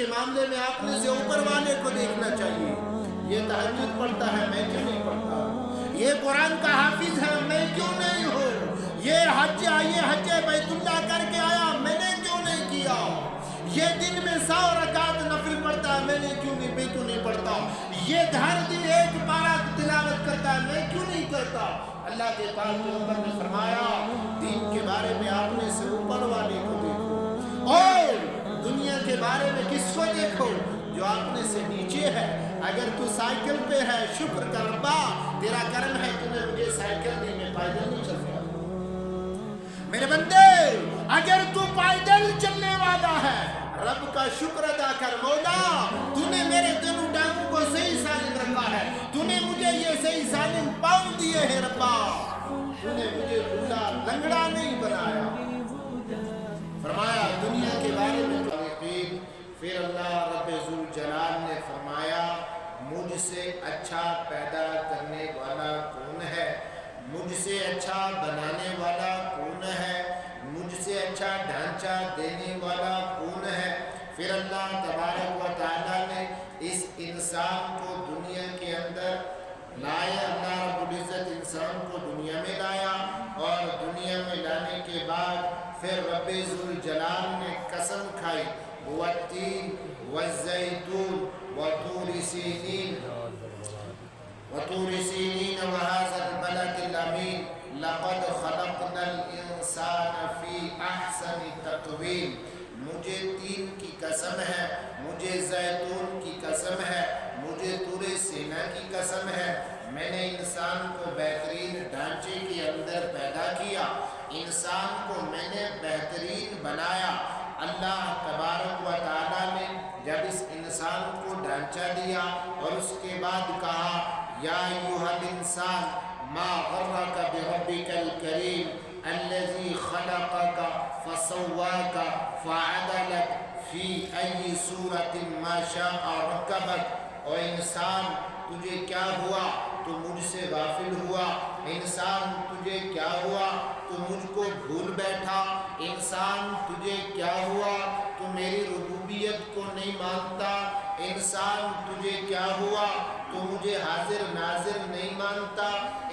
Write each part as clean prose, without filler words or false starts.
کے معاملے میں اپنے سے اوپر والے کو دیکھنا چاہیے. یہ تہجد پڑھتا ہے، میں کیوں نہیں پڑھتا؟ یہ قرآن کا حافظ ہے، میں کیوں نہیں ہوں؟ یہ حج بیت اللہ کر کے آیا، میں نے کیوں نہیں کیا؟ یہ دن میں 100 رکعت نفل پڑھتا ہے، میں کیوں نہیں پڑھتا؟ یہ ہر دن 1 پارہ تلاوت کرتا ہے، میں کیوں نہیں کرتا؟ اللہ کے پاک پیغمبر نے فرمایا دین کے بارے میں اپنے سے اوپر والے کو دیکھو اور دنیا کے بارے میں کس کو دیکھو؟ جو اپنے سے نیچے ہے. اگر تو سائیکل پہ ہے شکر کر ربا، تیرا کرم ہے تو نے مجھے سائیکل دی، میں پیدل نہیں چل رہا. میرے بندے اگر تو پیدل چلنے والا ہے رب کا شکر ادا کر. مولا تو نے میرے دونوں ٹانگوں کو صحیح سالم رکھا ہے، تو نے مجھے یہ صحیح سالم پاؤں دیے ہیں ربا، تو نے مجھے بولا لنگڑا نہیں بنایا. فرمایا دنیا کے بارے میں پھر اللہ رب ذوالجلال نے فرمایا مجھ سے اچھا پیدا کرنے والا کون ہے؟ مجھ سے اچھا بنانے والا کون ہے؟ مجھ سے اچھا ڈھانچہ دینے والا کون ہے؟ پھر اللہ تبارک و تعالیٰ نے اس انسان کو دنیا کے اندر لایا. اللہ رب العزت انسان کو دنیا میں لایا اور دنیا میں لانے کے بعد پھر رب ذوالجلال نے قسم کھائی والتین والزیتون وطور سینین وهذا البلد الامین لقد خلقنا الانسان فی احسن تقویم. مجھے تین کی قسم ہے، مجھے زیتون کی قسم ہے، مجھے طور سینا کی قسم ہے. میں نے انسان کو بہترین ڈھانچے کے اندر پیدا کیا، انسان کو میں نے بہترین بنایا. اللہ تبارک و تعالیٰ نے جب اس انسان کو ڈھانچہ دیا اور اس کے بعد کہا یا ایھا الانسان ما غرک بربک الکریم الذی خلقک فسواک فعدلک فی ای صورت ما شاء رکبک. اور انسان تجھے کیا ہوا؟ تو مجھ سے غافل ہوا. انسان تجھے کیا ہوا؟ تو مجھ کو بھول بیٹھا. انسان تجھے کیا ہوا؟ تو میری ربوبیت کو نہیں مانتا. انسان تجھے کیا ہوا؟ تو مجھے حاضر ناظر نہیں مانتا.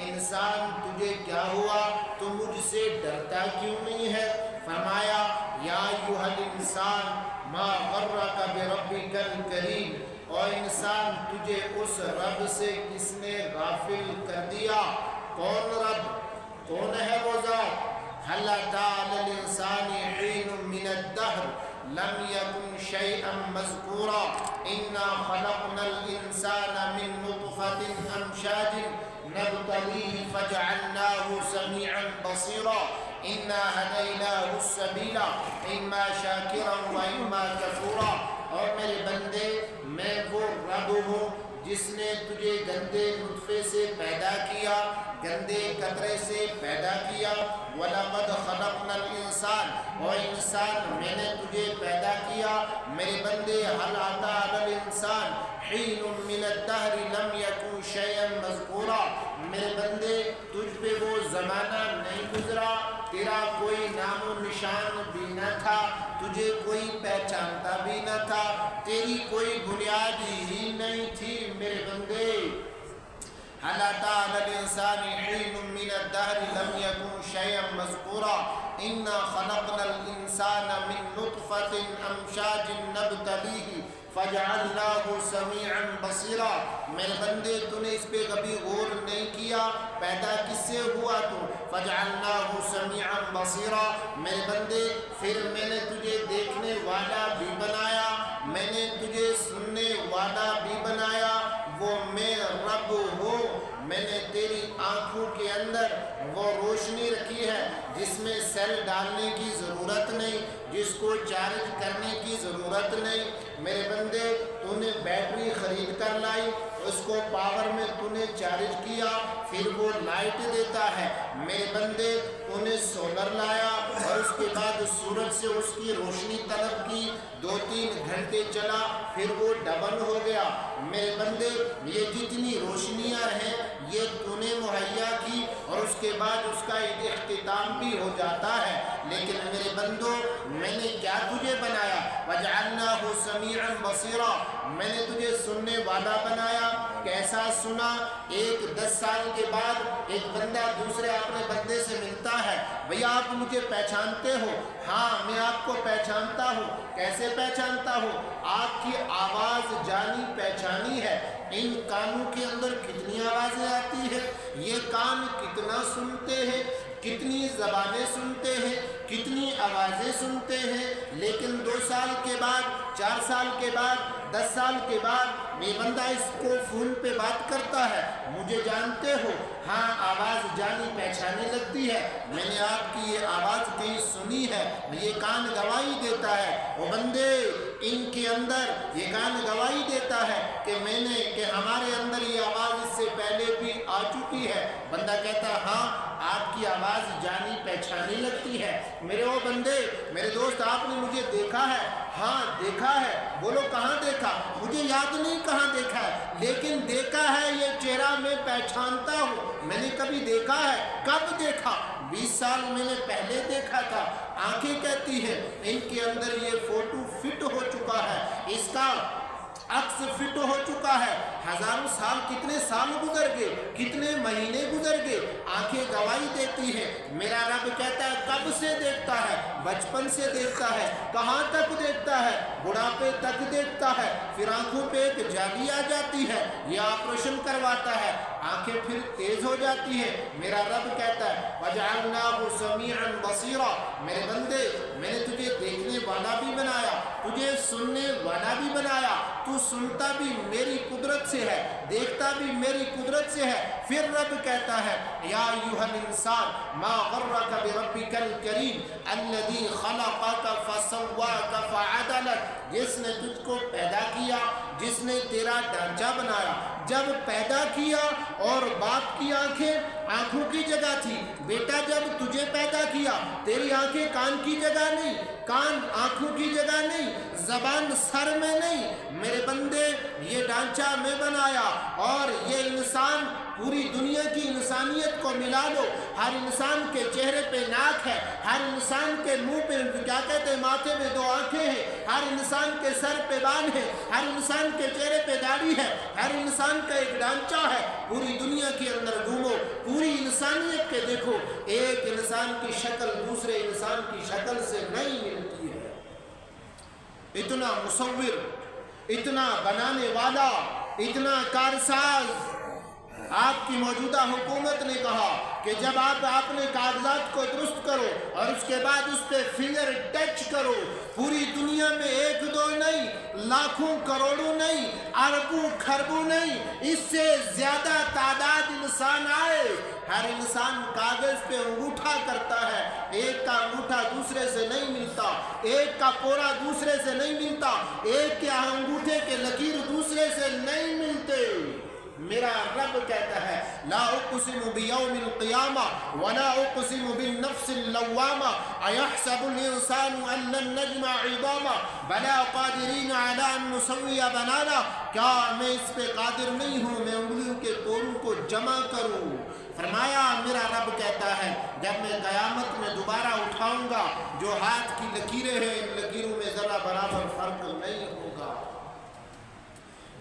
انسان تجھے کیا ہوا؟ تو مجھ سے ڈرتا کیوں نہیں ہے؟ فرمایا یا ایھا الانسان ما غرک بربک الکریم. اور انسان تجھے اس رب سے کس نے غافل کر دیا؟ کون رب؟ کون ہے وہ ذات؟ هل أتى على الإنسان حين من الدهر لم يكن شيئا مذكورا إنا خلقنا الإنسان من نطفة أمشاج نبتليه فجعلناه سميعا بصيرا إنا هديناه السبيل إما شاكرا وإما كفورا. اور میرے بندے میں وہ رب ہوں جس نے تجھے گندے نطفے سے پیدا کیا، گندے قطرے سے پیدا کیا. وَلَقَدْ خَلَقْنَا الْإِنسَانَ. اور انسان میں نے تجھے پیدا کیا. میرے بندے هل أتى على الإنسان حين من الدهر لم يكن شيئا مذكورا. میرے بندے تجھ پہ وہ زمانہ نہیں گزرا، تیرا کوئی نام و نشان بھی نہ تھا، تجھے کوئی پہچانتا بھی نہ تھا، تیری کوئی بنیاد ہی نہیں تھی. میرے بندے هل أتى على الإنسان حين من الدهر لم يكن شيئا مذكورا إنا خلقنا الإنسان من نطفة أمشاج نبتليه فجعلناه سميعا بصيرا. میرے بندے تو نے اس پہ کبھی غور نہیں کیا پیدا کس سے ہوا تو؟ فجعلناه سميعا بصيرا. میرے بندے پھر میں نے تجھے دیکھنے والا بھی بنایا، میں نے تجھے سننے والا بھی بنایا. وہ میں رب ہوں. میں نے تیری آنکھوں کے اندر وہ روشنی رکھی ہے جس میں سیل ڈالنے کی ضرورت نہیں، جس کو چارج کرنے کی ضرورت نہیں. میرے بندے تو نے بیٹری خرید کر لائی، اس کو پاور میں تو نے چارج کیا، پھر وہ لائٹ دیتا ہے. میرے بندے تو نے سولر لایا اور اس کے بعد سورج سے اس کی روشنی طلب کی، 2-3 گھنٹے چلا، پھر وہ ڈبل ہو گیا. میرے بندے یہ جتنی روشنیاں ہیں یہ تو نے مہیا کی اور اس کے بعد اس کا اختتام بھی ہو جاتا ہے. لیکن میرے بندوں میں نے کیا تجھے بنایا؟ وَجَعَلْنَاهُ سَمِيعًا بصیرا، میں نے تجھے سننے والا بنایا۔ کیسا سنا؟ ایک 10 سال کے بعد ایک بندہ دوسرے اپنے بندے سے ملتا ہے، بھیا آپ مجھے پہچانتے ہو؟ ہاں میں آپ کو پہچانتا ہوں۔ کیسے پہچانتا ہوں؟ آپ کی آواز جانی پہچانی ہے۔ ان کانوں کے اندر کتنی آوازیں آتی ہیں، یہ کان کتنا سنتے ہیں، کتنی زبانیں سنتے ہیں، کتنی آوازیں سنتے ہیں، لیکن 2 سال کے بعد، 4 سال کے بعد، 10 سال کے بعد یہ بندہ اس کو فون پہ بات کرتا ہے، مجھے جانتے ہو؟ ہاں آواز جانی پہچانی لگتی ہے، میں نے آپ کی یہ آواز کہیں سنی ہے۔ یہ کان گواہی دیتا ہے، وہ بندے ان کے اندر یہ کان گواہی دیتا ہے کہ ہمارے اندر یہ آواز اس سے پہلے بھی آ چکی ہے۔ بندہ کہتا ہے ہاں آپ کی آواز جانی پہچانی لگتی ہے۔ میرے وہ بندے، میرے دوست، آپ نے مجھے دیکھا ہے؟ ہاں دیکھا ہے۔ بولو کہاں دیکھا؟ مجھے یاد نہیں کہاں دیکھا ہے، لیکن دیکھا ہے، یہ چہرہ میں پہچانتا ہوں۔ میں نے کبھی دیکھا ہے؟ کب دیکھا؟ 20 سال میں نے پہلے دیکھا تھا۔ آنکھیں کہتی ہیں ان کے اندر یہ فوٹو فٹ ہو چکا ہے، اس کا عکس فٹ ہو چکا ہے۔ ہزاروں سال، کتنے سال گزر گئے، کتنے مہینے گزر گئے، آنکھیں گواہی دیتی ہیں۔ میرا رب کہتا ہے کب سے دیکھتا ہے؟ بچپن سے دیکھتا ہے۔ کہاں تک دیکھتا ہے؟ بڑھاپے تک دیکھتا ہے۔ پھر آنکھوں پہ ایک جالی آ جاتی ہے، یہ آپریشن کرواتا ہے، آنکھیں پھر تیز ہو جاتی ہے۔ میرا رب کہتا ہے وَجَعَلْنَاهُ سَمِيعًا بَصِيرًا، میرے بندے میں نے تجھے دیکھنے والا بھی بنایا، تجھے سننے والا بھی بنایا، تو سنتا بھی میری قدرت سے ہے، دیکھتا بھی میری قدرت سے ہے۔ پھر رب کہتا ہے یا ایھا الانسان ما غرک بربک الکریم الذی خلقک فسواک فعدلک، جس نے تجھ کو پیدا کیا، جس نے تیرا ڈھانچہ بنایا۔ جب پیدا کیا اور باپ کی آنکھوں کی جگہ تھی، بیٹا جب تجھے پیدا کیا تیری آنکھیں کان کی جگہ نہیں، کان آنکھوں کی جگہ نہیں، زبان سر میں نہیں، میرے بندے یہ ڈھانچہ میں بنایا۔ اور یہ انسان، پوری دنیا کی انسانیت کو ملا لو، ہر انسان کے چہرے پہ ناک ہے، ہر انسان کے منہ پہ کیا کہتے ہیں ماتھے میں 2 آنکھیں ہیں، ہر انسان کے سر پہ بال ہے، ہر انسان کے چہرے پہ داڑھی ہے، ہر انسان کا ایک ڈھانچہ ہے۔ پوری دنیا کے اندر گھومو، پوری انسانیت کے دیکھو، ایک انسان کی شکل دوسرے انسان کی شکل سے نہیں ملتی ہے۔ اتنا مصور، اتنا بنانے والا، اتنا کارساز آپ کی موجودہ حکومت نے کہا کہ جب آپ اپنے کاغذات کو درست کرو اور اس کے بعد اس پہ فنگر ٹچ کرو، پوری دنیا میں 1 2 نہیں، لاکھوں کروڑوں نہیں، اربوں خربوں نہیں، اس سے زیادہ تعداد انسان آئے، ہر انسان کاغذ پہ انگوٹھا کرتا ہے، ایک کا انگوٹھا دوسرے سے نہیں ملتا، ایک کا پورا دوسرے سے نہیں ملتا، ایک کے انگوٹھے کے لکیر دوسرے سے نہیں ملتے۔ میرا رب کہتا ہے لا اقسم بیوم القیامہ ولا اقسم بالنفس اللوامہ ایحسب الانسان ان لن نجمع عظامہ بلا قادرین علی ان نسوی بنانا، کیا میں اس پہ قادر نہیں ہوں میں انگلیوں کے توروں کو جمع کروں؟ فرمایا میرا رب کہتا ہے جب میں قیامت میں دوبارہ اٹھاؤں گا، جو ہاتھ کی لکیریں ہیں ان لکیروں میں ذرا برابر فرق نہیں ہوگا۔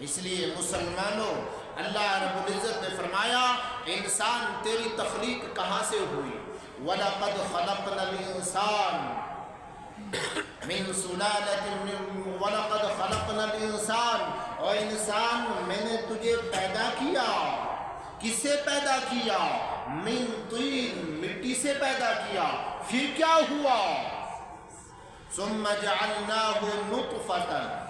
اس لیے مسلمانوں، اللہ رب العزت نے فرمایا انسان تیری تخلیق کہاں سے ہوئی؟ وَلَقَدْ خَلَقْنَا الْإِنسَانَ مِنْ سُلَالَةٍ وَلَقَدْ خَلَقْنَا الْإِنسَانَ، اور انسان میں نے تجھے پیدا کیا، کس سے پیدا کیا؟ مِنْ طِينٍ، مٹی سے پیدا کیا۔ پھر کیا ہوا؟ ثُمَّ جَعَلْنَاهُ نُطْفَةً،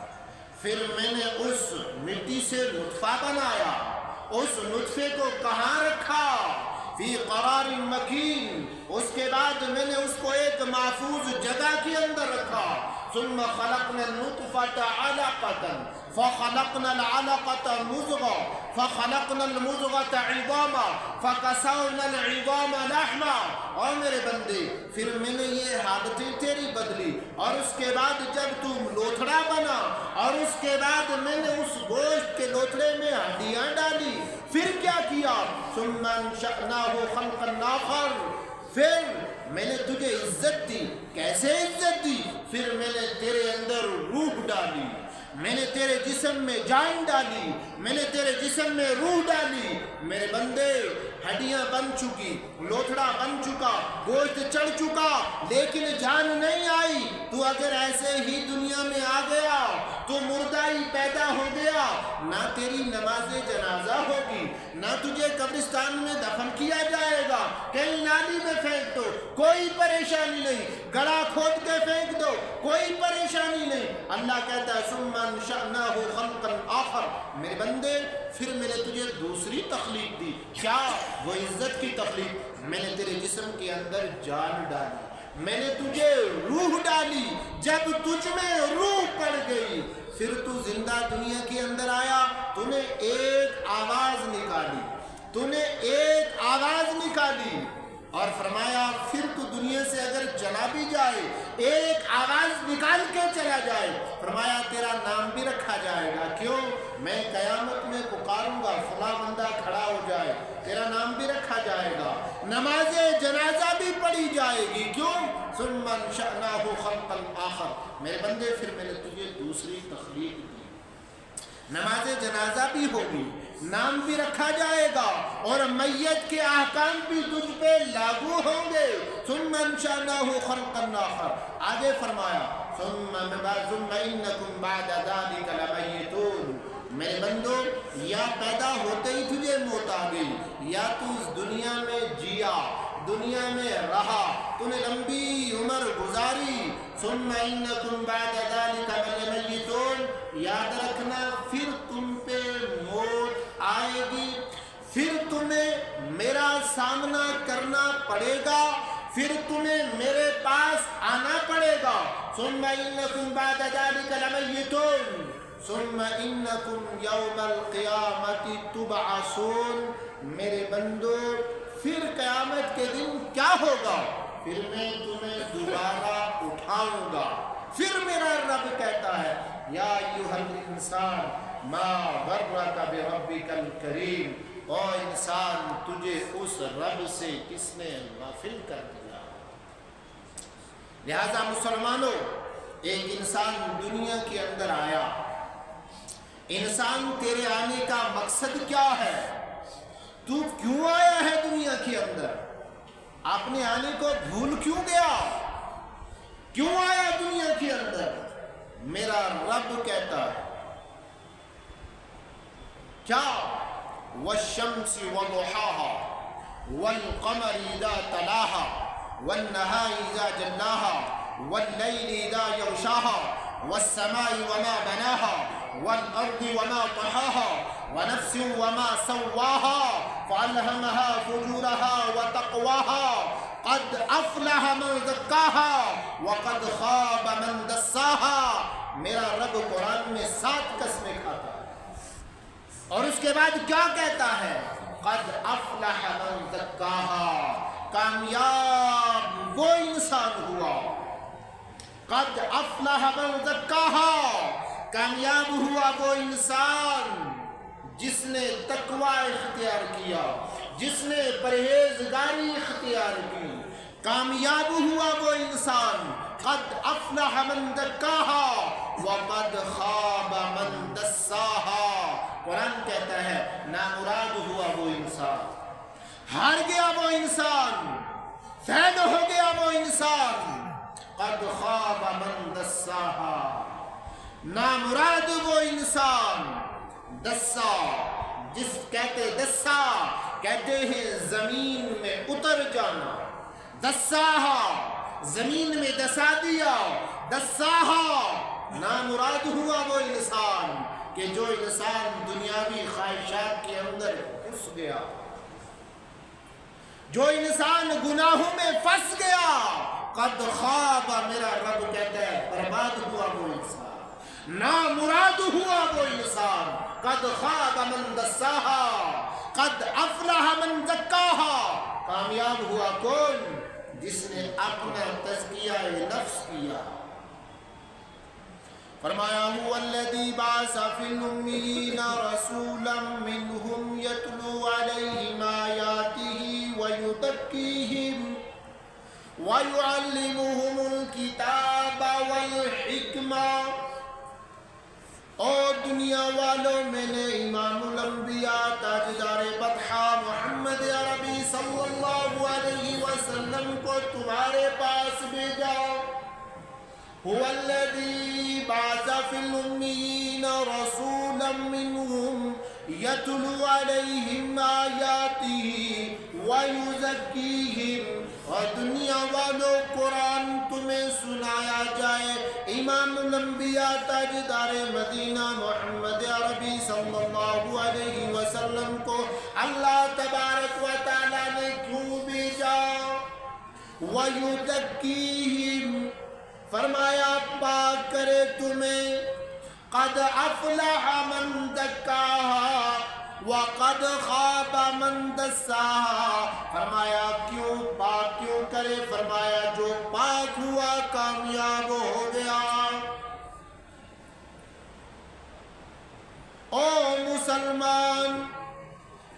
پھر میں نے اس مٹی سے نطفہ بنایا، اس نطفے کو کہاں رکھا؟ فی قرار مکین، اس کے بعد میں نے اس کو ایک محفوظ جگہ کے اندر رکھا۔ ثم خلقنا النطفة علقة فخلقنا العلقة مضغة فخلقنا المضغة عظاما فكسونا العظام لحما، اور میرے بندے پھر میں نے یہ حالتیں تیری بدلی، اور اس کے بعد جب تم لوتھڑا بنا، اور اس کے بعد میں نے اس گوشت کے لوتھڑے میں ہڈیاں ڈالی، پھر کیا کیا؟ ثم انشأناه خلقا آخر، پھر میں نے تجھے عزت دی۔ کیسے عزت دی؟ پھر میں نے تیرے اندر روح ڈالی، میں نے تیرے جسم میں جان ڈالی، میں نے تیرے جسم میں روح ڈالی، میرے بندے ہڈیاں بن چکی، لوتھڑا بن چکا، گوشت چڑھ چکا، لیکن جان نہیں آئی۔ تو اگر ایسے ہی دنیا میں آ گیا تو مردہ ہی پیدا ہو گیا، نہ تیری نماز جنازہ ہوگی، نہ تجھے قبرستان میں دفن کیا جائے گا، کہیں نالی میں پھینک دو کوئی پریشانی نہیں، گڑھا کھود کے پھینک دو کوئی پریشانی نہیں۔ اللہ کہتا ہے ثم انشأناه خلقا آخر، میرے بندے پھر میں نے تجھے دوسری تخلیق دی، کیا؟ وہ عزت کی تخلیق۔ میں نے تیرے جسم کے اندر جان ڈالی، میں نے تجھے روح ڈالی، جب تجھ میں روح پڑ گئی پھر تو زندہ دنیا کے اندر آیا، تو نے ایک آواز نکالی، تو نے ایک آواز نکالی، اور فرمایا پھر تو دنیا سے اگر چلا بھی جائے، ایک آواز نکال کے چلا جائے، فرمایا تیرا نام بھی رکھا جائے گا۔ کیوں؟ میں قیامت میں پکاروں گا، فلاں بندہ کھڑا ہو جائے، تیرا نام بھی رکھا جائے گا، نماز جنازہ بھی پڑھی جائے گی۔ کیوں؟ ثم انشأناه خلقا آخر، میرے بندے پھر میں نے تجھے دوسری تخلیق دی، نماز جنازہ بھی ہوگی، نام بھی رکھا جائے گا، اور میت کے احکام بھی تجھ پہ لاگو ہوں گے۔ ثم انشأناه خلقا آخر، آگے فرمایا ثم انکم بعد ذلک لمیتون، میرے بندو یا پیدا ہوتے ہی تجھے موت آ گئی، یا تو اس دنیا میں جیا، دنیا میں رہا، تو نے لمبی عمر گزاری، ثم انکم بعد ذلک لمیتون، یاد رکھنا پھر تم پہ موت آئے گی، پھر تمہیں میرا سامنا کرنا پڑے گا، پھر تمہیں میرے پاس آنا پڑے گا۔ ثم انکم بعد ذلک لمیتون ثم انکم یوم القیامت تبعثون، میرے بندو پھر قیامت کے دن کیا ہوگا؟ پھر میں تمہیں دوبارہ اٹھاؤں گا۔ پھر میرا رب کہتا ہے یا ایھا الانسان ما غرک بربک الکریم، او انسان تجھے اس رب سے کس نے غافل کر دیا؟ لہذا مسلمانوں، ایک انسان دنیا کے اندر آیا، انسان تیرے آنے کا مقصد کیا ہے؟ تو کیوں آیا ہے دنیا کے اندر؟ اپنے آنے کو بھول کیوں گیا؟ کیوں آیا دنیا کے اندر؟ میرا رب کہتا ہے کیا؟ والشمس وضحاها والقمر اذا تلاها والنهار اذا جلاها والليل اذا يغشاها والسماء وما بناها والارض وما طحاها ونفس وما سواها فألهمها فجورها وتقواها قد افلح من زکاها وقد خاب من دساها۔ میرا رب قرآن میں 7 قسمیں کھاتا ہے، اور اس کے بعد کیا کہتا ہے؟ قد افلح من زکاها، کامیاب وہ انسان ہوا، قد افلح من زکاها، کامیاب ہوا وہ انسان جس نے تقوی اختیار کیا، جس نے پرہیزگاری اختیار کی، کامیاب ہوا وہ انسان، قد افلح من زکاها وقد خاب من دساها۔ قرآن کہتا ہے نامراد ہوا وہ انسان، ہار گیا وہ انسان، فیل ہو گیا وہ انسان، قد خاب من دساها، نامراد وہ انسان۔ دسا، جس دسا کہتے ہیں زمین میں اتر جانا، دساہا زمین میں دسا دیا، دساہا نامراد ہوا وہ انسان کہ جو انسان دنیاوی خواہشات کے اندر گھس گیا، جو انسان گناہوں میں پھنس گیا، قد خواب، میرا رب کہتا ہے برباد ہوا وہ انسان، نامراد ہوا وہ انسان۔ قد خواب من دساہا قد افلح من زکاہا، کامیاب ہوا کون؟ جس نے اپنا تزکیہ نفس کیا۔ فرمایا هو الذی بعث فی الأمیین رسولا منہم یتلو علیہم آیاتہ ویزکیہم وَيُعَلِّمُهُمُ الْكِتَابَ وَالْحِكْمَةَ دنیا والوں میں نے امام الانبیاء تاجدار بطحا محمد عربی صلی اللہ علیہ وسلم کو تمہارے پاس بھیجا. هو الذي بعث في الأميين رسولا منهم يتلو عليهم آياته ويزكيهم. اور دنیا والوں قرآن تمہیں سنایا جائے. امام الانبیاء تاجدار مدینہ محمد عربی صلی اللہ علیہ وسلم کو اللہ تبارک و تعالی نے کیوں بھیجا؟ وَيُزَكِّيهِمْ فرمایا پاک کرے تمہیں. قد افلح من زکاہا وقد خاب من دساہا. فرمایا کیوں پاک کیوں کرے؟ فرمایا جو پاک ہوا کامیاب ہو گیا. او مسلمان،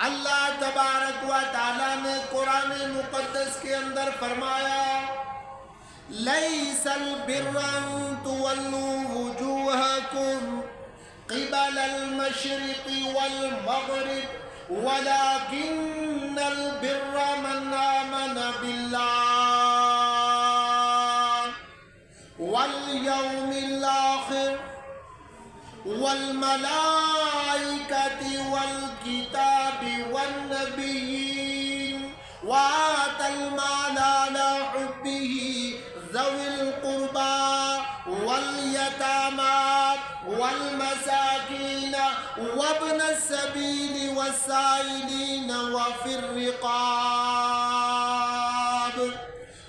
اللہ تبارک و تعالیٰ نے قرآن مقدس کے اندر فرمایا لَيْسَ الْبِرَّ أَن تُوَلُّوا وُجُوهَكُمْ قِبَلَ الْمَشْرِقِ وَالْمَغْرِبِ وَلَكِنَّ الْبِرَّ مَنْ آمَنَ بِاللَّهِ وَالْيَوْمِ الْآخِرِ وَالْمَلَائِكَةِ وَالْكِتَابِ وَالنَّبِيِّينَ وَآتَى الْمَالَ عَلَى حُبِّهِ ذوي القربى واليتامى والمساكين وابن السبيل والسائلين وفي الرقاب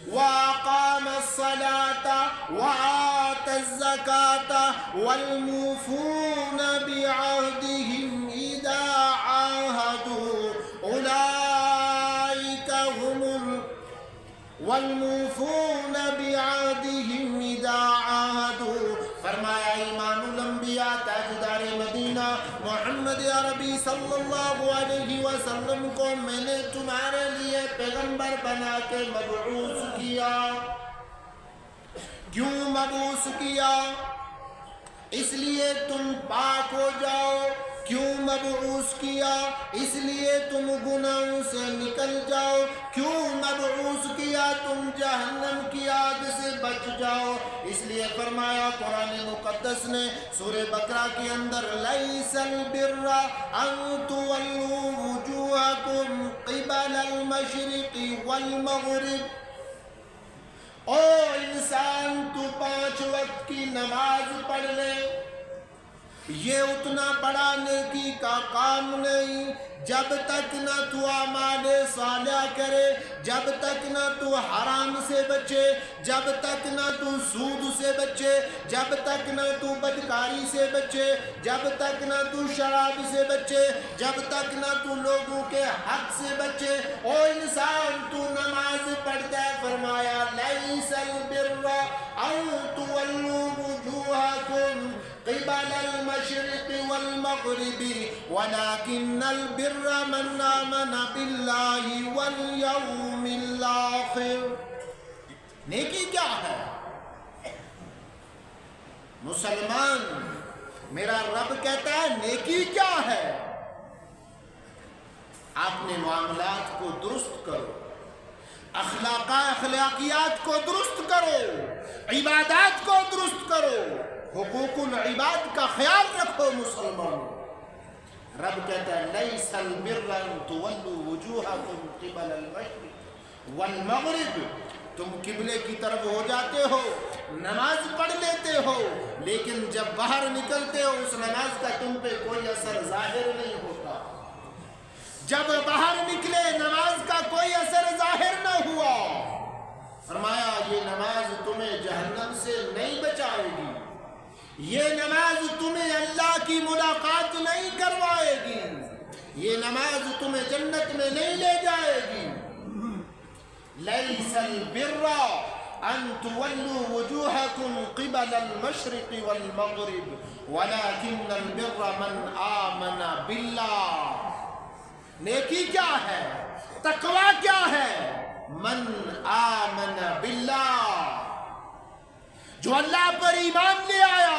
وأقام الصلاة وآتى الزكاة والموفون بعهدهم إذا عاهدوا أولئك هم والموفون بعهدهم إذا عاهدوا. فرمایا امام الانبیاء تاجدار مدینہ محمد عربی صلی اللہ علیہ وسلم کو میں نے تمہارے لیے پیغمبر بنا کے مبعوث کیا. کیوں مبعوث کیا؟ اس لیے تم پاک ہو جاؤ. کیوں مبعوث کیا؟ اس لیے تم گناہوں سے نکل جاؤ. کیوں مبعوث کیا؟ تم جہنم کی آگ سے بچ جاؤ. اس لیے فرمایا قرآن مقدس نے سورہ بقرہ کے اندر لَيْسَ الْبِرَّ أَن تُوَلُّوا وُجُوهَكُمْ قِبَلَ الْمَشْرِقِ وَالْمَغْرِبِ. او انسان تو 5 وقت کی نماز پڑھ لے. یہ اتنا بڑا نیکی کا کام نہیں جب تک نہ تو اعمال صالحہ کرے، جب تک نہ تو حرام سے بچے، جب تک نہ تو سود سے بچے، جب تک نہ تو بدکاری سے بچے، جب تک نہ تو شراب سے بچے، جب تک نہ تو لوگوں کے حق سے بچے. او انسان تو نماز پڑھتا ہے. فرمایا لیس البر ان تولوا وجوہکم قبل المشرق والمغرب ولكن البر من آمن بالله واليوم الآخر. نیکی کیا ہے؟ مسلمان، میرا رب کہتا ہے نیکی کیا ہے؟ اپنے معاملات کو درست کرو، اخلاقیات کو درست کرو، عبادات کو درست کرو، حقوق العباد کا خیال رکھو. مسلمان، رب کہتا ہے لیس البر ان تولوا وجوہکم قبل المشرق والمغرب. تم قبلے کی طرف ہو جاتے ہو، نماز پڑھ لیتے ہو، لیکن جب باہر نکلتے ہو اس نماز کا تم پہ کوئی اثر ظاہر نہیں ہوتا. جب باہر نکلے نماز کا کوئی اثر ظاہر نہ ہوا. فرمایا یہ نماز تمہیں جہنم سے نہیں بچائے گی، یہ نماز تمہیں اللہ کی ملاقات نہیں کروائے گی، یہ نماز تمہیں جنت میں نہیں لے جائے گی. لیس البر ان تولوا وجوہکم قبل المشرق والمغرب ولكن البر من آمن باللہ. نیکی کیا ہے؟ تقوی کیا ہے؟ من آمن باللہ، جو اللہ پر ایمان لے آیا.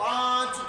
5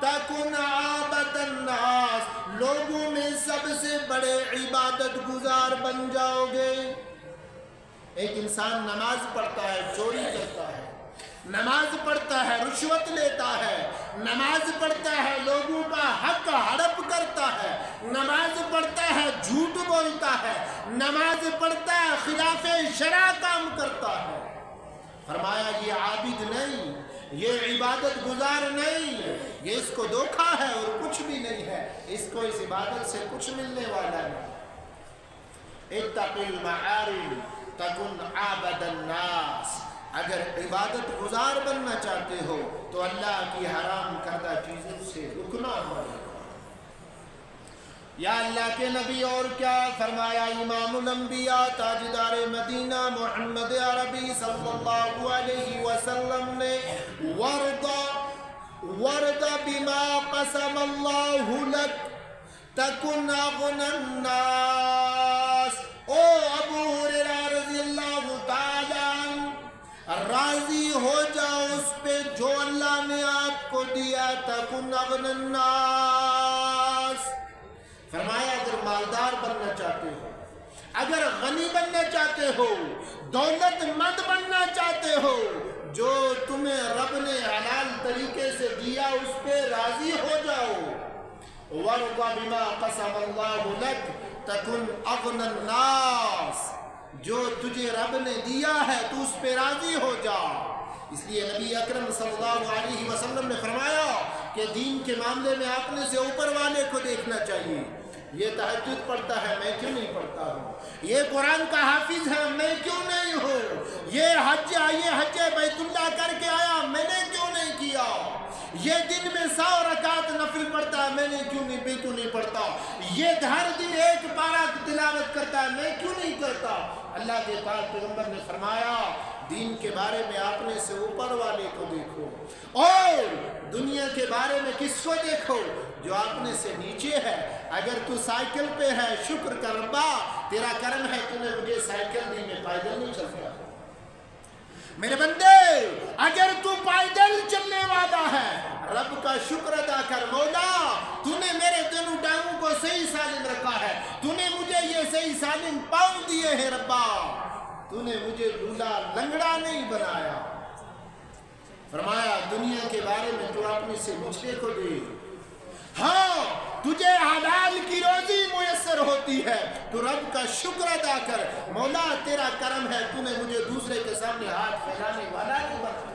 تکن عابد الناس، لوگوں میں سب سے بڑے عبادت گزار بن جاؤ گے۔ ایک انسان نماز پڑھتا ہے، چوری کرتا ہے، نماز پڑھتا ہے، رشوت لیتا ہے، نماز پڑھتا ہے، لوگوں کا حق ہڑپ کرتا ہے، نماز پڑھتا ہے، جھوٹ بولتا ہے، نماز پڑھتا ہے، خلاف شرع کام کرتا ہے۔ فرمایا یہ عابد نہیں، یہ عبادت گزار نہیں، یہ اس کو دھوکا ہے اور کچھ بھی نہیں ہے، اس کو اس عبادت سے کچھ ملنے والا نہیں۔ اتق المحارم تکن عابد الناس، اگر عبادت گزار بننا چاہتے ہو تو اللہ کی حرام کردہ چیزوں سے رکنا ہوگا۔ یا اللہ کے نبی اور کیا فرمایا امام الانبیاء تاجدار مدینہ محمد عربی صلی اللہ علیہ وسلم نے ورد بما قسم اللہ لک تکن اغنى الناس۔ او ابو ہریرہ رضی اللہ تعالیٰ راضی ہو جاؤ اس پہ جو اللہ نے آپ کو دیا، تکن اغنى الناس۔ فرمایا اگر مالدار بننا چاہتے ہو، اگر غنی بننا چاہتے ہو، دولت مند بننا چاہتے ہو، جو تمہیں رب نے حلال طریقے سے دیا اس پہ راضی ہو جاؤ۔ وَرْضَ بِمَا قَسَمَ اللَّهُ لَكَ تَكُنْ أَغْنَى النَّاسِ، جو تجھے رب نے دیا ہے تو اس پہ راضی ہو جا۔ اس لیے نبی اکرم صلی اللہ علیہ وسلم نے فرمایا کہ دین کے معاملے میں اپنے سے اوپر والے کو دیکھنا چاہیے۔ یہ تہجد پڑھتا ہے، میں کیوں نہیں پڑھتا ہوں؟ یہ قرآن کا حافظ ہے، میں کیوں نہیں ہوں؟ یہ حج بیت اللہ کر کے آیا، میں نے کیوں نہیں کیا؟ یہ دن میں 100 رکعت نفل پڑھتا ہے، میں نے کیوں نہیں پڑھتا؟ یہ ہر دن ایک پارہ تلاوت کرتا ہے، میں کیوں نہیں کرتا؟ اللہ کے پاک پیغمبر نے فرمایا دین کے بارے میں اپنے سے اوپر والے کو دیکھو اور دنیا کے بارے میں کس کو دیکھو؟ جو اپنے سے نیچے ہے۔ اگر تو سائیکل پہ ہے شکر کر ربا، تیرا کرم ہے تو نے مجھے سائیکل دی، میں پیدل نہیں چل سکتا۔ میرے بندے اگر تو پیدل چلنے والا ہے، رب کا شکر ادا کر، مولا تو نے میرے دونوں ٹانگوں کو صحیح سالم رکھا ہے، تو نے مجھے یہ صحیح سالم پاؤں دیے ہیں ربا، تو نے مجھے لولا لنگڑا نہیں بنایا۔ فرمایا دنیا کے بارے میں تو اپنے سے نیچے کو دے، ہاں تجھے حلال کی روزی میسر ہوتی ہے تو رب کا شکر ادا کر، مولا تیرا کرم ہے، تو نے مجھے دوسرے کے سامنے ہاتھ پھیلانے والا نہیں بنا۔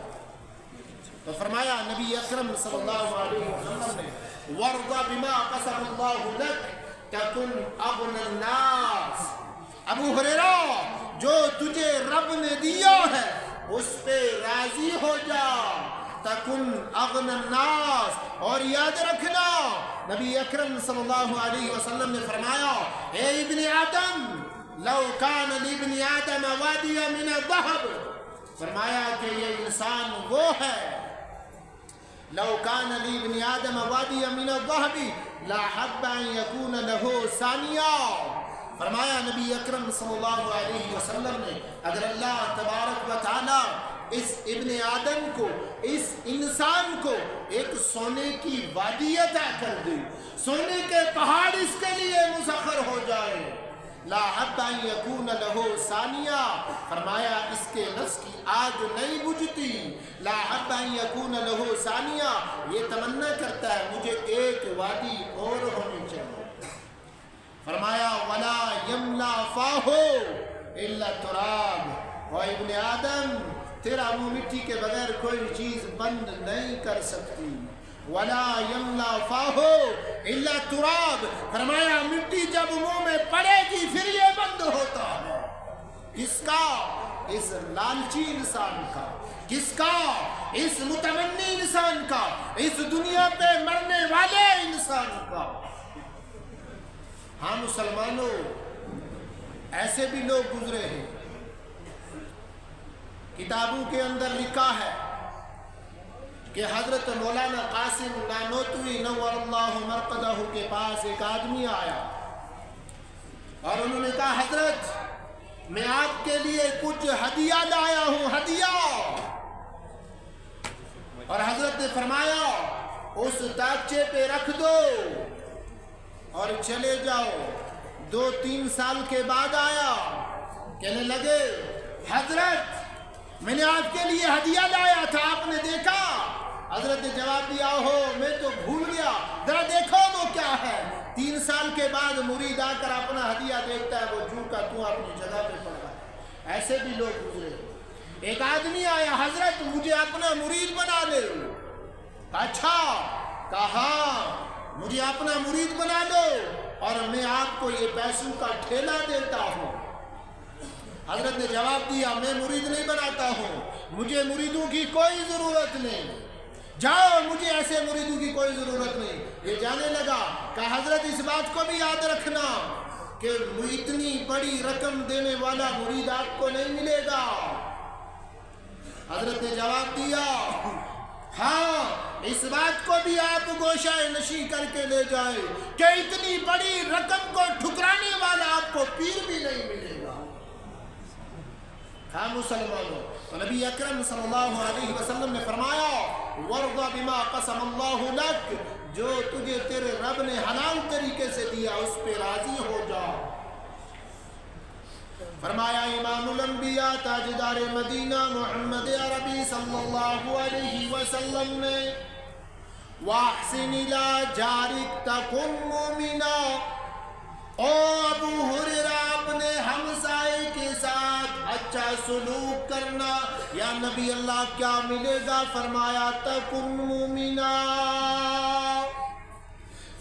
تو فرمایا نبی اکرم صلی اللہ علیہ وسلم نے وَرْضَ بِمَا قَسَمَ اللَّهُ لَكَ تَكُنْ أَغْنَى النَّاسِ، ابو ہریرہ جو تجھے رب نے دیا ہے اس پہ راضی ہو جا، تکن اغنى الناس۔ اور یاد رکھنا نبی اکرم صلی اللہ علیہ وسلم نے فرمایا اے ابن آدم لو کان لابن آدم وادی من الذهب، فرمایا کہ یہ انسان وہ ہے، لو کان لابن آدم وادی من الذهب لاحب ان يكون له ثانیہ۔ فرمایا نبی اکرم صلی اللہ علیہ وسلم نے اگر اللہ تبارک و تعالی اس ابن آدم کو، اس انسان کو ایک سونے کی وادی عطا کر دے، سونے کے پہاڑ اس کے لیے مسخر ہو جائے، لا حتی یکون لہو ثانیہ، فرمایا اس کے نفس کی آگ نہیں بجھتی، لا حتی یکون لہو ثانیہ، یہ تمنا کرتا ہے مجھے ایک وادی اور ہونی چاہیے۔ فرمایا ولا یملا فاہو الا تراب، اور ابن آدم تیرا منہ مٹی کے بغیر کوئی چیز بند نہیں کر سکتی، ولا یملا فاہو الا تراب، فرمایا مٹی جب منہ میں پڑے گی پھر یہ بند ہوتا ہے۔ کس کا؟ اس لالچی انسان کا، کس کا؟ اس متمنی انسان کا، اس دنیا پہ مرنے والے انسان کا۔ ہاں مسلمانوں، ایسے بھی لوگ گزرے ہیں، کتابوں کے اندر لکھا ہے کہ حضرت مولانا قاسم نانوتوی نور اللہ مرقدہ کے پاس ایک آدمی آیا اور انہوں نے کہا حضرت میں آپ کے لیے کچھ ہدیہ لایا ہوں، ہدیہ۔ اور حضرت نے فرمایا اس تاکچے پہ رکھ دو اور چلے جاؤ۔ 2-3 سال کے بعد آیا، کہنے لگے حضرت میں نے آپ کے لیے ہدیہ لایا تھا، آپ نے دیکھا؟ حضرت نے جواب دیا ہو میں تو بھول گیا، ذرا دیکھو وہ کیا ہے۔ 3 سال کے بعد مرید آ کر اپنا ہدیہ دیکھتا ہے، وہ جو کا تو اپنی جگہ پہ پڑا ہے۔ ایسے بھی لوگ گزرے۔ ایک آدمی آیا، حضرت مجھے اپنا مرید بنا لے۔ اچھا، کہا مجھے اپنا مرید بنا دو اور میں آپ کو یہ پیسوں کا ٹھیلا دیتا ہوں۔ حضرت نے جواب دیا میں مرید نہیں بناتا ہوں، مجھے مریدوں کی کوئی ضرورت نہیں، جاؤ مجھے ایسے مریدوں کی کوئی ضرورت نہیں۔ یہ جانے لگا کہ حضرت اس بات کو بھی یاد رکھنا کہ اتنی بڑی رقم دینے والا مرید آپ کو نہیں ملے گا۔ حضرت نے جواب دیا ہاں اس بات کو بھی آپ گوشہ نشی کر کے لے جائے کہ اتنی بڑی رقم کو ٹھکرانے والا آپ کو پیر بھی نہیں ملے گا۔ ہاں مسلمانوں، تو نبی اکرم صلی اللہ علیہ وسلم نے فرمایا وَرْضَ بِمَا قَسَمَ اللَّهُ لَكَ، جو تجھے تیرے رب نے حلال طریقے سے دیا اس پہ راضی ہو جا۔ فرمایا امام الانبیاء تاجدار مدینہ محمد عربی صلی اللہ علیہ وسلم نے وَأَحْسِنِ إِلَىٰ جَارِكَ تَكُنْ مُؤْمِنًا، او ابو ہریرہ اپنے ہمسائے کے ساتھ اچھا سلوک کرنا۔ یا نبی اللہ کیا ملے گا؟ فرمایا تَكُنْ مُؤْمِنًا،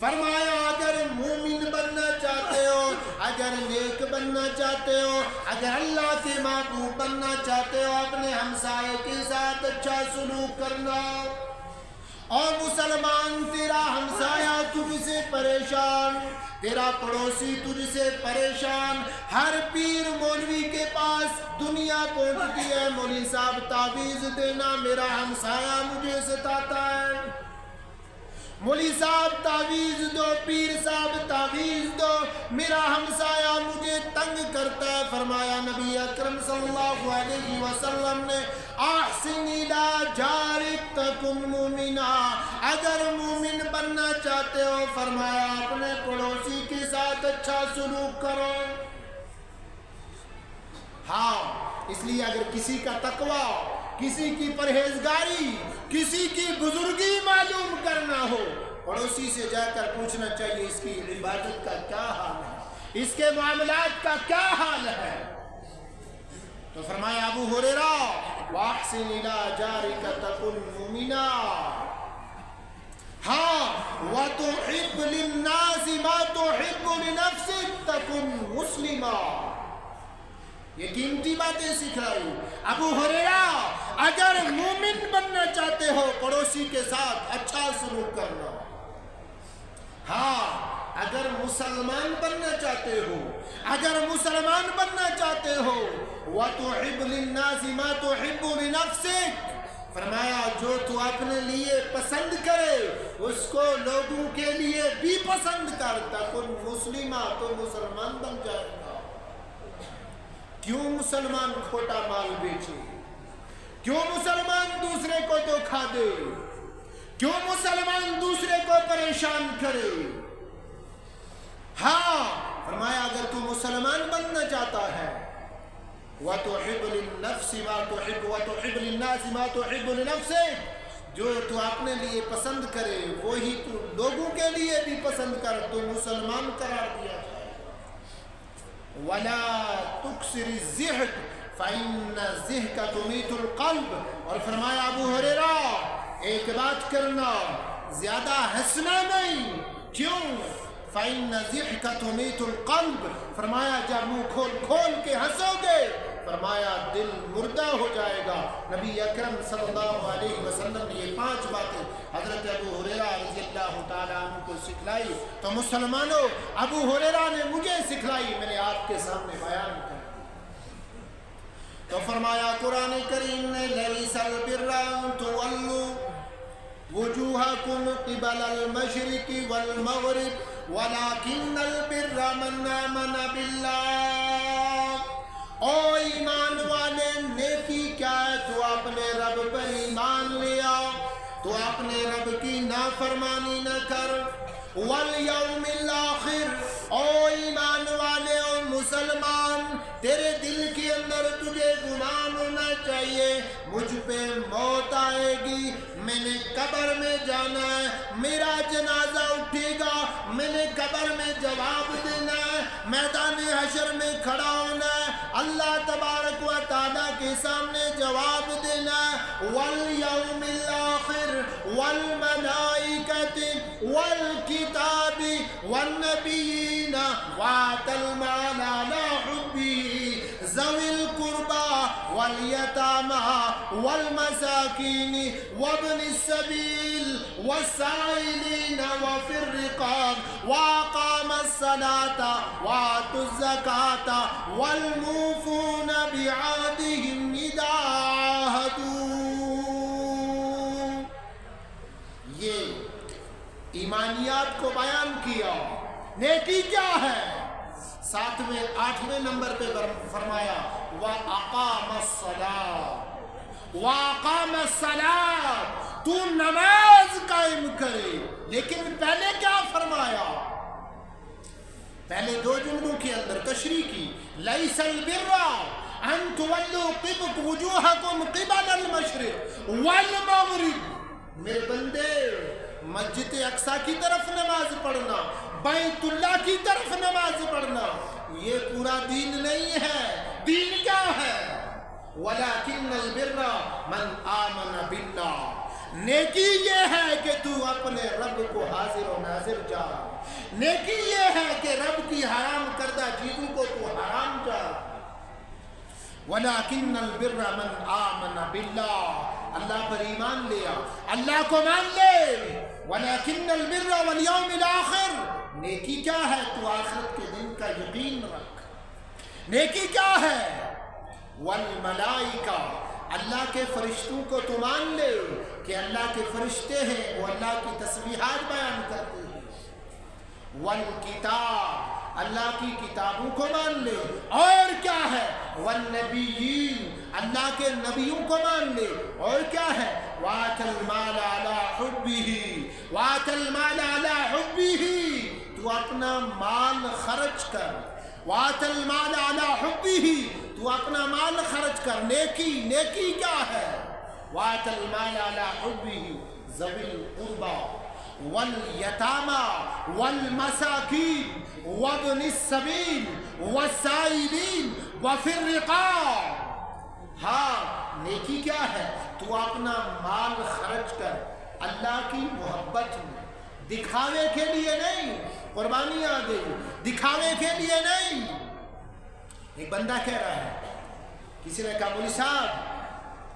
فرمایا اگر مومن بننا چاہتے ہو، اگر نیک بننا چاہتے ہو، اگر اللہ کے محبوب بننا چاہتے ہو، اپنے ہمسائے کے ساتھ اچھا سلوک کرنا۔ اور مسلمان تیرا ہمسایہ تجھ سے پریشان، تیرا پڑوسی تجھ سے پریشان، ہر پیر مولوی کے پاس دنیا پہنچتی ہے، مولوی صاحب تعویذ دینا، میرا ہمسایہ مجھے ستاتا ہے، مولوی صاحب تعویذ دو، پیر صاحب تعویذ دو، میرا ہمسایہ مجھے تنگ کرتا ہے۔ فرمایا نبی اکرم صلی اللہ علیہ وسلم نے احسن الی جارک تکن مومنا، اگر مومن بننا چاہتے ہو فرمایا اپنے پڑوسی کے ساتھ اچھا سلوک کرو۔ ہاں اس لیے اگر کسی کا تقوی، کسی کی پرہیزگاری، کسی کی بزرگی معلوم کرنا ہو، پڑوسی سے جا کر پوچھنا چاہیے اس کی عبادت کا کیا حال ہے، اس کے معاملات کا کیا حال ہے۔ تو فرمایا ابو ہریرہ وَأَحْسِنْ إِلَىٰ جَارِكَ تَكُنْ مُؤْمِنًا، ہاں وَتُحِبُّ لِلنَّاسِ مَا تُحِبُّ لِنَفْسِكَ تَكُنْ مُسْلِمًا۔ یہ قیمتی باتیں سکھلائی۔ ابو ہریرہ اگر مومن بننا چاہتے ہو پڑوسی کے ساتھ اچھا سلوک کرنا، ہاں اگر مسلمان بننا چاہتے ہو، اگر مسلمان بننا چاہتے ہو وَتُحِبُّ لِلنَّاسِ مَا تُحِبُّ لِنَفْسِكَ، فرمایا جو تو اپنے لیے پسند کرے اس کو لوگوں کے لیے بھی پسند کر، تکن مسلمہ، تو مسلمان بن جائے گا۔ کیوں مسلمان کھوٹا مال بیچے؟ کیوں مسلمان دوسرے کو دھوکا دے؟ کیوں مسلمان دوسرے کو پریشان کرے؟ ہاں فرمایا اگر تو مسلمان بننا چاہتا ہے وَتُحِبُّ لِلنَّفْسِ مَا تُحِبُّ وَتُحِبُّ لِلنَّاسِ مَا تُحِبُّ لِنَفْسِكَ، جو تو اپنے لیے پسند کرے وہی تو لوگوں کے لیے بھی پسند کر، تو مسلمان قرار دیا جائے۔ وَلَا تُكْسِرِ الزِّحْكَ فَإِنَّ الزِّحْكَ تُمِيتُ الْقَلْبَ، اور فرمایا ابو ہریرہ ایک بات کرنا، زیادہ ہنسنا نہیں، کیوں؟ فَإِنَّ الزِّحْكَ تُمِيتُ الْقَلْبَ، فرمایا جب منہ کھول کھول کے ہنسو گے فرمایا دل مردہ ہو جائے گا۔ نبی اکرم صلی اللہ علیہ وسلم نے یہ 5 باتیں حضرت ابو ہریرہ رضی اللہ تعالیٰ عنہ کو سکھلائی، تو مسلمانوں ابو ہریرہ نے مجھے سکھلائی، میں نے آپ کے سامنے بیان کر۔ تو فرمایا قرآن کریم نے لَيْسَ الْبِرَّ أَن تُوَلُّوا وُجُوهَكُمْ قِبَلَ الْمَشْرِقِ وَالْمَغْرِبِ وَلَكِنَّ الْبِرَّ مَنْ آمَنَ بِاللَّهِ، او ایمان والے نیکی کیا ہے؟ تو اپنے رب پر ایمان لیا، تو اپنے رب کی نافرمانی نہ کر، والیوم الآخر، او ایمان والے او مسلمان، تیرے دل کے اندر تجھے گمان ہونا چاہیے مجھ پہ موت آئے گی، میں نے قبر میں جانا ہے، میرا جنازہ اٹھے گا، میں نے قبر میں جواب دینا ہے، میدان حشر میں کھڑا ہونا ہے، اللہ تبارک و تعالیٰ کے سامنے جواب دینا ہے، والیوم الآخر والملائکۃ والکتاب والنبیین وآتی المال علی حبہ ذوی القربى والیتامى والمساکین وابن السبیل والسائلین وفی الرقاب واقام الصلاة وآتوا الزکاة والموفون بعہدہم اذا عاہدوا۔ یہ ایمانیات کو بیان کیا۔ نیکی کیا ہے؟ 8ویں نمبر پہ فرمایا وَأَقَامَ الصَّلَاةَ، وَأَقَامَ الصَّلَاةَ، تو نماز قائم کرے۔ لیکن پہلے کیا فرمایا؟ پہلے 2 جملوں کے اندر تشریح کی، لَيْسَ الْبِرَّ أَن تُوَلُّوا وُجُوهَكُمْ قِبَلَ الْمَشْرِقِ وَالْمَغْرِبِ، میرے بندے مسجد اقصیٰ کی طرف نماز پڑھنا، بیت اللہ کی طرف نماز پڑھنا، یہ پورا دین نہیں ہے۔ دین کیا ہے؟ وَلَكِنَّ الْبِرَّ مَنْ آمَنَ بِاللَّهِ، نیکی یہ ہے کہ تو اپنے رب کو حاضر و ناظر جان، نیکی یہ ہے کہ رب کی حرام کردہ چیزوں کو تو حرام جان۔ وَلَكِنَّ الْبِرَّ مَنْ آمَنَ بِاللَّهِ، اللہ پر ایمان لیا، اللہ کو مان لے۔ وَلَكِنَّ الْبِرَّ وَالْيَوْمِ الْآخِرِ، نیکی کیا ہے؟ تو آخرت کے دن کا یقین رکھ۔ نیکی کیا ہے؟ وَالْمَلَائِكَةِ، اللہ کے فرشتوں کو تو مان لے کہ اللہ کے فرشتے ہیں، وہ اللہ کی تسبیحات بیان کرتے ہیں۔ وَالْكِتَابِ، اللہ کی کتابوں کو مان لے۔ اور کیا ہے؟ وَالنَّبِيِّينَ، اللہ کے نبیوں کو مان لے۔ اور کیا ہے؟ وَآتَى الْمَالَ عَلَى حُبِّهِ، وَآتَى الْمَالَ عَلَى حُبِّهِ، تو اپنا مال خرچ کر۔ وَآتَى الْمَالَ عَلَى حُبِّهِ، تو اپنا مال خرچ کر۔ نیکی کیا ہے؟ وَآتَى الْمَالَ عَلَى حُبِّهِ ذَوِي الْقُرْبَى والیتامى والمساکین وابن السبیل والسائلین وفی الرقاب۔ ہاں، نیکی کیا ہے؟ تو اپنا مال خرچ کر اللہ کی محبت میں، دکھاوے کے لیے نہیں، قربانی آ گئی، دکھاوے کے لیے نہیں۔ ایک بندہ کہہ رہا ہے، کسی نے کہا مولوی صاحب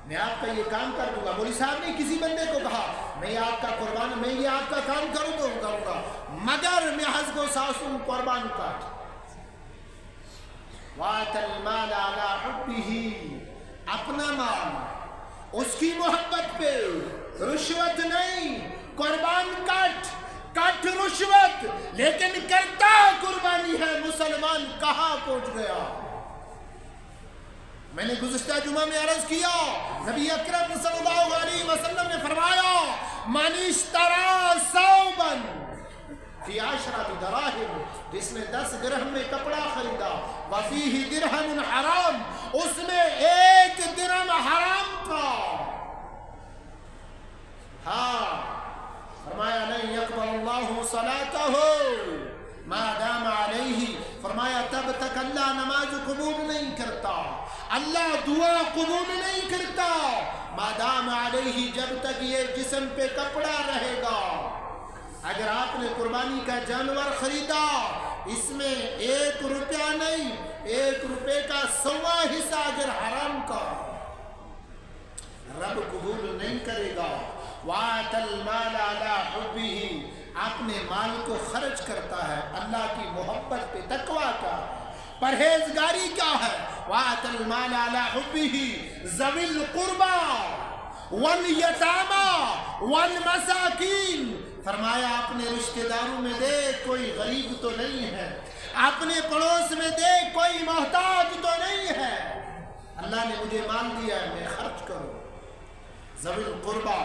میں آپ کا یہ کام کر دوں گا۔ مولوی صاحب نے کسی بندے کو کہا میں یہ آپ کا کام کروں گا مگر میں حض کو ساسوں قربان کاٹ۔ وَآتَى الْمَالَ عَلَى حُبِّهِ، اپنا مال اس کی محبت پہ، رشوت نہیں، قربان کٹ رشوت، لیکن کرتا قربانی ہے۔ مسلمان کہاں پہنچ گیا؟ میں نے گزشتہ جمعہ میں عرض کیا، نبی اکرم صلی اللہ علیہ وسلم نے فرمایا من اشترى ثوبا فی 10 دراہم، جس نے 10 درہم میں کپڑا خریدا، وفیہ درہم حرام، اس میں 1 درہم حرام تھا۔ ہاں، فرمایا نہیں یقبل اللہ صلاتہ ما دام علیہ، فرمایا تب تک اللہ نماز قبول نہیں کرتا، اللہ دعا قبول نہیں کرتا، ما دام علیہ، جب تک یہ جسم پہ کپڑا رہے گا۔ اگر آپ نے قربانی کا جانور خریدا، اس میں 1 روپیہ نہیں، 1 روپے کا 100واں حصہ اگر حرام کا، رب قبول نہیں کرے گا۔ وَآتَى الْمَالَ عَلَى حُبِّهِ، اپنے مال کو خرچ کرتا ہے اللہ کی محبت پہ، تقویٰ کا، پرہیزگاری کیا ہے؟ وَآتَى الْمَالَ عَلَى حُبِّهِ ذَوِي الْقُرْبَى وَالْيَتَامَى وَالْمَسَاکِینَ، فرمایا اپنے رشتہ داروں میں دیکھ کوئی غریب تو نہیں ہے، اپنے پڑوس میں دیکھ کوئی محتاج تو نہیں ہے، اللہ نے مجھے مال دیا ہے میں خرچ کروں۔ ذوی القربى،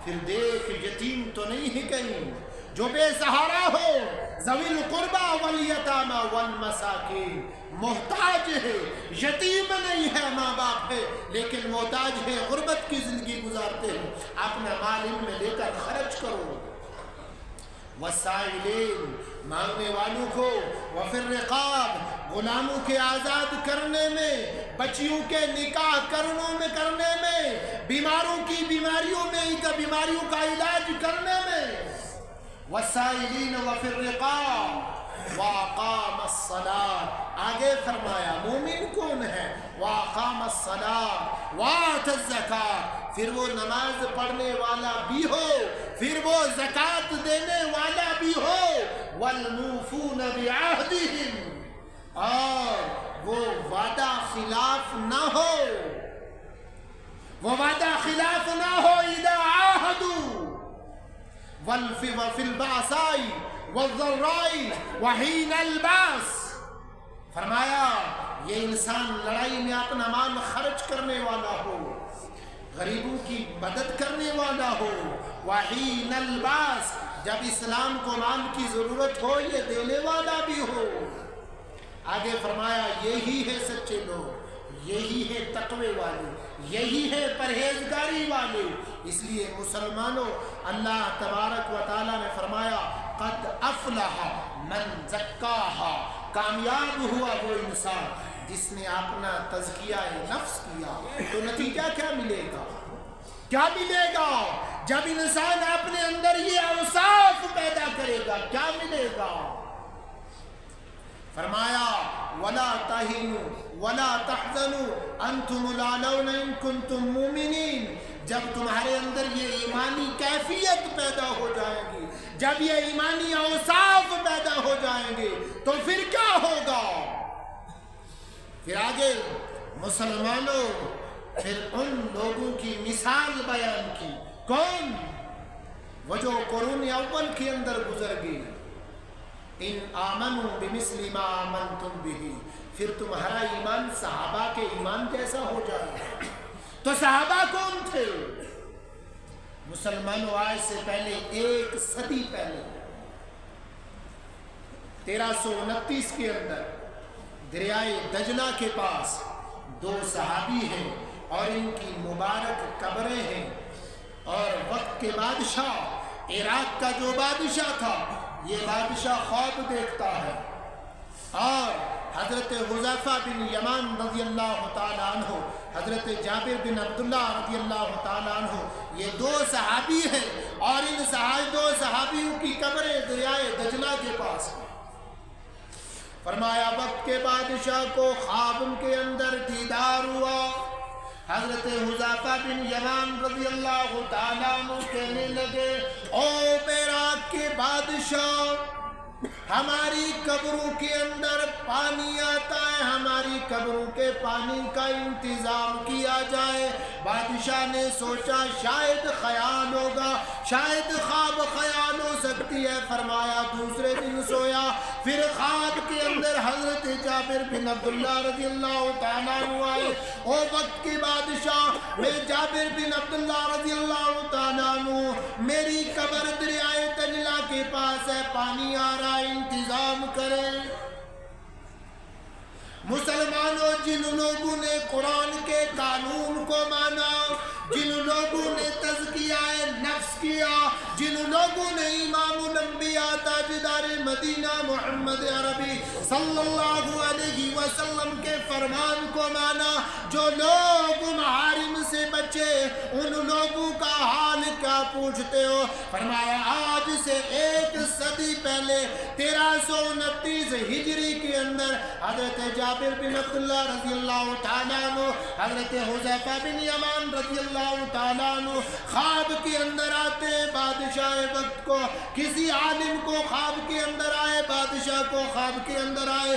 پھر دیکھ یتیم تو نہیں ہے کہیں جو بے سہارا ہو، ذوی القربى والیتامى والمساکین، محتاج ہے، یتیم نہیں ہے، ماں باپ ہے لیکن محتاج ہے، غربت کی زندگی گزارتے ہیں، اپنا مال ان میں لے کر خرچ کرو۔ والسائلین، مانگنے والوں کو، وفی الرقاب، غلاموں کے آزاد کرنے میں، بچیوں کے نکاح کرنے میں، بیماروں کی بیماریوں کا علاج کرنے میں، والسائلین وفی الرقاب واقام الصلاۃ، آگے فرمایا مومن کون ہے؟ واقام الصلاۃ وآت الزکاۃ، پھر وہ نماز پڑھنے والا بھی ہو، پھر وہ زکوٰۃ دینے والا بھی ہو، والموفون بعہدہم، اور وہ وعدہ خلاف نہ ہو، اذا عاہدوا، وفی البأساء والضراء وحین الباس، فرمایا یہ انسان لڑائی میں اپنا مال خرچ کرنے والا ہو، غریبوں کی مدد کرنے والا ہو، وحین الباس، جب اسلام کو مال کی ضرورت ہو یہ دینے والا بھی ہو۔ آگے فرمایا یہی ہے سچے لوگ، یہی ہے تقوی والے، یہی ہے پرہیزگاری والے۔ اس لیے مسلمانوں، اللہ تبارک و تعالیٰ نے فرمایا قد افلح من زکاہا، کامیاب ہوا وہ انسان جس نے اپنا تزکیہ نفس کیا۔ تو نتیجہ کیا ملے گا؟ کیا ملے گا جب انسان اپنے اندر یہ اوصاف پیدا کرے گا؟ کیا ملے گا؟ فرمایا وَلَا تَهِنُوا وَلَا تَحْزَنُوا أَنْتُمُ الْأَعْلَوْنَ إِن كُنتُم مُؤْمِنِينَ، جب تمہارے اندر یہ ایمانی کیفیت پیدا ہو جائے گی، جب یہ ایمانی اوصاف پیدا ہو جائیں گے تو پھر کیا ہوگا؟ پھر آگے مسلمانوں پھر ان لوگوں کی مثال بیان کی، کون؟ وہ جو قرون اول کے اندر گزر گئے، ان آمنوا بمثل ما آمنتم به، پھر تمہارا ایمان صحابہ کے ایمان جیسا ہو جائے۔ تو صحابہ کون تھے؟ مسلمانوں آج سے پہلے 1 صدی پہلے 1329 کے اندر دریائے دجلہ کے پاس 2 صحابی ہیں اور ان کی مبارک قبریں ہیں، اور وقت کے بادشاہ عراق کا جو بادشاہ تھا یہ بادشاہ خواب دیکھتا ہے، اور حضرت حذیفہ بن یمان رضی اللہ تعالیٰ عنہ، حضرت جابر بن عبداللہ رضی اللہ تعالیٰ عنہ، یہ 2 صحابی ہیں اور ان 2 صحابیوں کی قبریں دریائے دجلہ کے پاس ہیں۔ فرمایا وقت کے بادشاہ کو خواب کے اندر دیدار ہوا، حضرت حذیفہ بن یمان رضی اللہ تعالیٰ عنہ کہنے لگے او عراق کے بادشاہ، ہماری قبروں کے اندر پانی آتا ہے، ہماری قبروں کے پانی کا انتظام کیا جائے۔ بادشاہ نے سوچا شاید خیال ہوگا، شاید خواب خیال ہو سکتی ہے، فرمایا دوسرے دن سویا، پھر خواب کے اندر حضرت جابر بن عبداللہ رضی اللہ تعالیٰ عنہ آئے، او وقت کے بادشاہ میں جابر بن عبداللہ رضی اللہ تعالیٰ عنہ، میری قبر دریائے دجلہ کے پاس ہے، پانی آ رہا ہے، انتظام کریں۔ مسلمانوں، جن لوگوں نے قرآن کے قانون کو مانا، جن لوگوں نے تزکیہ نفس کیا، جن لوگوں نے امام الانبیاء تاجدار مدینہ محمد عربی صلی اللہ علیہ وسلم کے فرمان کو مانا، جو لوگ محارم سے بچے، ان لوگوں کا حال کیا پوچھتے ہو؟ فرمایا آج سے 1 صدی پہلے 1329 ہجری کے اندر حضرت جابر بن عبداللہ رضی اللہ تعالیٰ عنہ، حضرت حذیفہ بن یمان رضی اللہ تعالیٰ عنہ خواب کے اندر آتے ہیں بادشاہ وقت کو، کسی عالم کو خواب کے اندر آئے، بادشاہ کو خواب کے اندر آئے،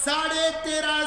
13.5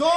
2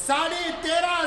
13.5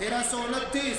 1329,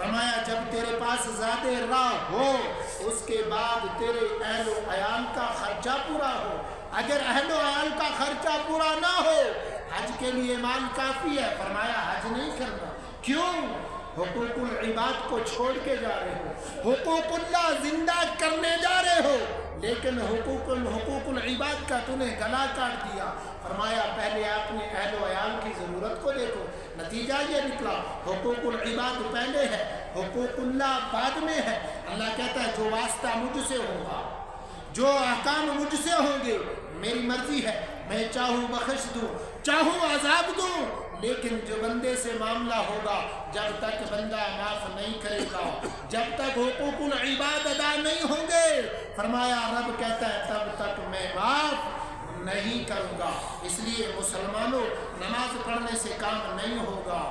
فرمایا جب تیرے پاس زیادہ راہ ہو اس کے بعد تیرے اہل و عیال کا خرچہ پورا ہو. اگر اہل و عیال کا خرچہ پورا نہ ہو حج کے لیے مال کافی ہے. فرمایا حج نہیں کرنا. کیوں؟ حقوق العباد کو چھوڑ کے جا رہے ہو, حقوق اللہ زندہ کرنے جا رہے ہو, لیکن حقوق العباد کا تو نے گلا کاٹ دیا. فرمایا پہلے آپ نے اہل و عیال کی ضرورت کو دیکھو. نتیجہ یہ نکلا حقوق العباد پہلے ہے, حقوق اللہ بعد میں ہے. اللہ کہتا ہے جو واسطہ مجھ سے ہوگا, جو احکام مجھ سے ہوں گے, میری مرضی ہے, میں چاہوں بخش دوں, چاہوں عذاب دوں, لیکن جو بندے سے معاملہ ہوگا جب تک بندہ معاف نہیں کرے گا, جب تک حقوق العباد ادا نہیں ہوں گے, فرمایا رب کہتا ہے تب تک میں معاف نہیں کروں گا. اس لیے مسلمانوں نماز پڑھنے سے کام نہیں ہوگا,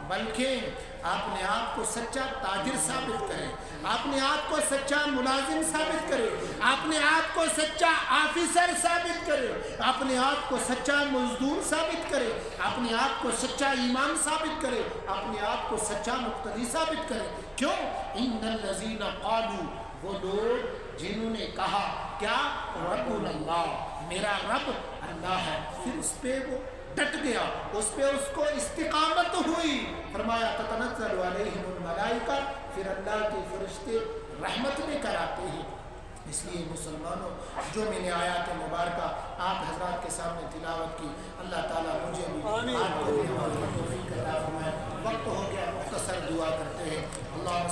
بلکہ آپ نے آپ کو سچا تاجر ثابت کرے, آپ نے آپ کو سچا ملازم ثابت کرے, آپ نے آپ کو سچا آفیسر ثابت کرے, آپ نے آپ کو سچا مزدور ثابت کرے, آپ نے آپ کو سچا امام ثابت کرے, آپ نے آپ کو سچا مقتدی ثابت کرے. کیوں؟ ان الذین قالوا, وہ لوگ جنہوں نے کہا کیا ربنا اللہ, میرا رب اللہ ہے, پھر اس پہ وہ ڈٹ گیا, اس پہ اس کو استقامت ہوئی. فرمایا تتنزل علیہم الملائکہ, پھر اللہ کے فرشتے رحمت لے کر آتے ہیں. اس لیے مسلمانوں جو میں نے آیات مبارکہ آپ حضرات کے سامنے تلاوت کی, اللہ تعالیٰ مجھے بھی آپ کو بھی توفیق عطا فرمائے. وقت ہو گیا, مختصر دعا کرتے ہیں. اللہ